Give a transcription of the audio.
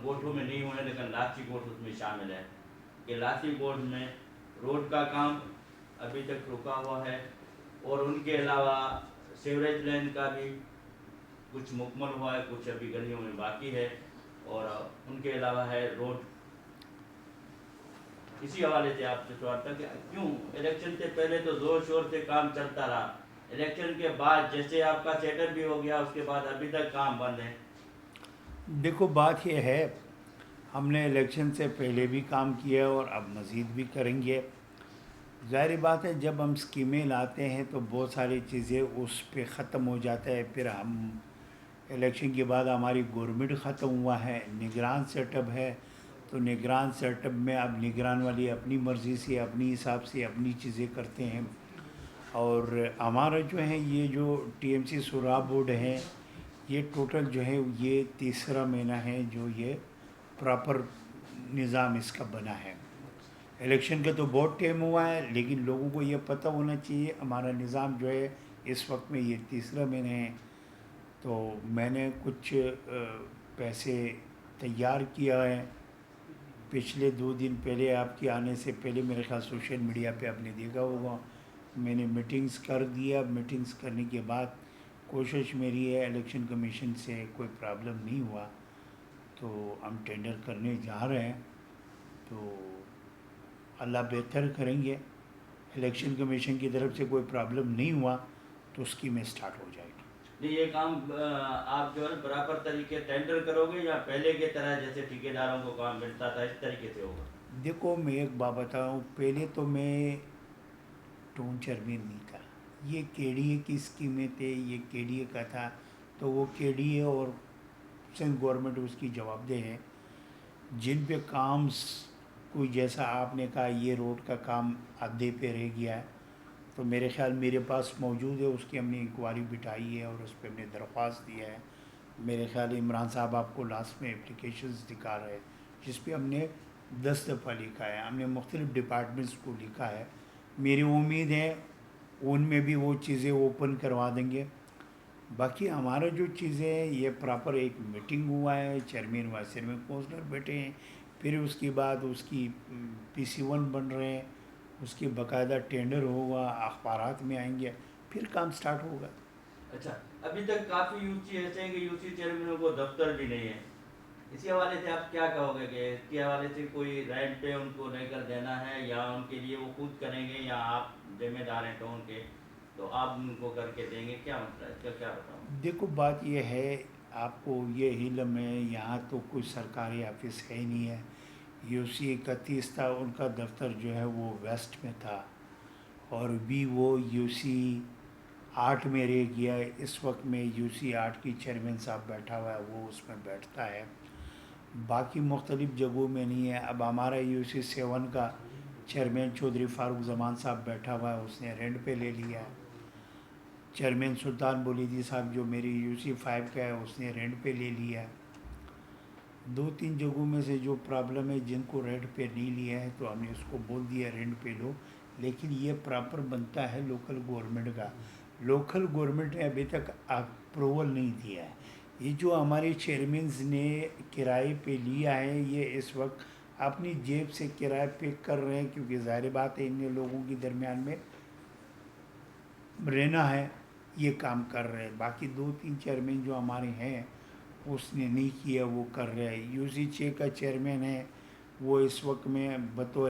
गोठों में नहीं हुए हैं, लेकिन लाठी गोठ उसमें शामिल है कि लाठी गोठ में रोड का काम अभी तक रुका हुआ है, और उनके अलावा सीवरेज लाइन का भी कुछ मुकम्मल हुआ है, कुछ अभी गलियों में बाकी है, और उनके अलावा है रोड। इसी हवाले से आपसे सवाल था कि क्यों इलेक्शन से पहले तो जोर शोर से काम चलता रहा, इलेक्शन के बाद जैसे आपका सेटअप भी हो गया उसके बाद अभी तक काम बंद है। देखो बात यह है, हमने इलेक्शन से पहले भी काम किया है और अब मज़ीद भी करेंगे। ज़ाहिर बात है, जब हम स्कीमें लाते हैं तो बहुत सारी चीज़ें उस पे ख़त्म हो जाता है। फिर हम इलेक्शन के बाद हमारी गवर्नमेंट ख़त्म हुआ है, निगरान सेटअप है, तो निगरान सेटअप में अब निगरान वाली अपनी मर्ज़ी से अपनी हिसाब से अपनी चीज़ें करते हैं। और हमारा जो है ये जो टीएमसी सुराह बोर्ड है, ये टोटल जो है ये तीसरा महीना है जो ये प्रॉपर निज़ाम इसका बना है। इलेक्शन का तो बहुत टाइम हुआ है, लेकिन लोगों को ये पता होना चाहिए हमारा निज़ाम जो है इस वक्त में ये तीसरा महीने है। तो मैंने कुछ पैसे तैयार किया है। पिछले 2 दिन पहले, आपके आने से पहले मेरे ख्याल सोशल मीडिया पे आपने देखा होगा, मैंने मीटिंग्स कर दिया। मीटिंग्स करने के बाद कोशिश मेरी है, इलेक्शन कमीशन से कोई प्रॉब्लम नहीं हुआ तो हम टेंडर करने जा रहे हैं। तो अल्लाह बेहतर करेंगे। इलेक्शन कमीशन की तरफ से कोई प्रॉब्लम नहीं हुआ तो स्कीमें स्टार्ट हो जाएगी। नहीं, ये काम आप जो है बराबर तरीके टेंडर करोगे या पहले की तरह जैसे ठेकेदारों को काम मिलता था इस तरीके से होगा? देखो मैं एक बात बताऊँ, पहले तो मैं टोन चेयरमैन नहीं था। ये केडीए की स्कीमें थे, ये केडीए का था, तो वो केडीए और सिंध गवर्नमेंट उसकी जवाबदेह है। जिन पे काम कोई जैसा आपने कहा ये रोड का काम आधे पे रह गया है, तो मेरे ख्याल मेरे पास मौजूद है, उसकी हमने इंक्वायरी बिठाई है और उस पर हमने दरख्वास्त दिया है। मेरे ख्याल इमरान साहब आपको लास्ट में एप्लीकेशंस दिखा रहे हैं, जिस पे हमने 10 दफ़ा लिखा है, हमने मुख्तलिफ़ डिपार्टमेंट्स को लिखा है। मेरी उम्मीद है उनमें भी वो चीज़ें ओपन करवा देंगे। बाकी हमारा जो चीज़ें हैं ये प्रॉपर एक मीटिंग हुआ है, चेयरमैन वाइस चेयरमैन काउंसलर बैठे हैं, फिर उसके बाद उसकी PC1 बन रहे हैं, उसकी बाकायदा टेंडर होगा, अखबारात में आएंगे, फिर काम स्टार्ट होगा। अच्छा, अभी तक काफ़ी यूसी ऐसे हैं कि यूसी चेयरमैनों को दफ्तर भी नहीं है, इसी हवाले से आप क्या कहोगे कि इसके हवाले से कोई रेंट पे उनको लेकर देना है या उनके लिए वो खुद करेंगे या आप जिम्मेदार हैं तो उनके, तो आप उनको करके देंगे, क्या मसला है इसका, क्या बताऊँ? देखो बात यह है, आपको ये इल्म है यहाँ तो कोई सरकारी ऑफिस है ही नहीं है। UC 31 था, उनका दफ्तर जो है वो वेस्ट में था, और भी वो UC 8 में रह गया है। इस वक्त में UC 8 की चेयरमैन साहब बैठा हुआ है, वो उसमें बैठता है, बाकी मुख्तलिफ़ जगहों में नहीं है। अब हमारा UC 7 का चेयरमैन चौधरी फ़ारूक ज़मान साहब बैठा हुआ है, उसने रेंट पे ले लिया है। चेयरमैन सुल्तान बोलीदी साहब जो मेरी UC 5 का है, उसने रेंट पे ले लिया है। 2-3 जगहों में से जो प्रॉब्लम है, जिनको रेंट पे नहीं लिया है तो हमने उसको बोल दिया रेंट पे लो, लेकिन ये प्रॉपर बनता है लोकल गवर्नमेंट का। लोकल गवर्नमेंट ने अभी तक अप्रूवल नहीं दिया है। ये जो हमारे चेयरमैन्स ने किराए पे लिया है, ये इस वक्त अपनी जेब से किराए पे कर रहे हैं, क्योंकि ज़ाहिर बात है इन लोगों के दरमियान में रहना है, ये काम कर रहे हैं। बाकी 2-3 चेयरमैन जो हमारे हैं उसने नहीं किया, वो कर रहे हैं। UC 6 का चेयरमैन है, वो इस वक्त में बतौर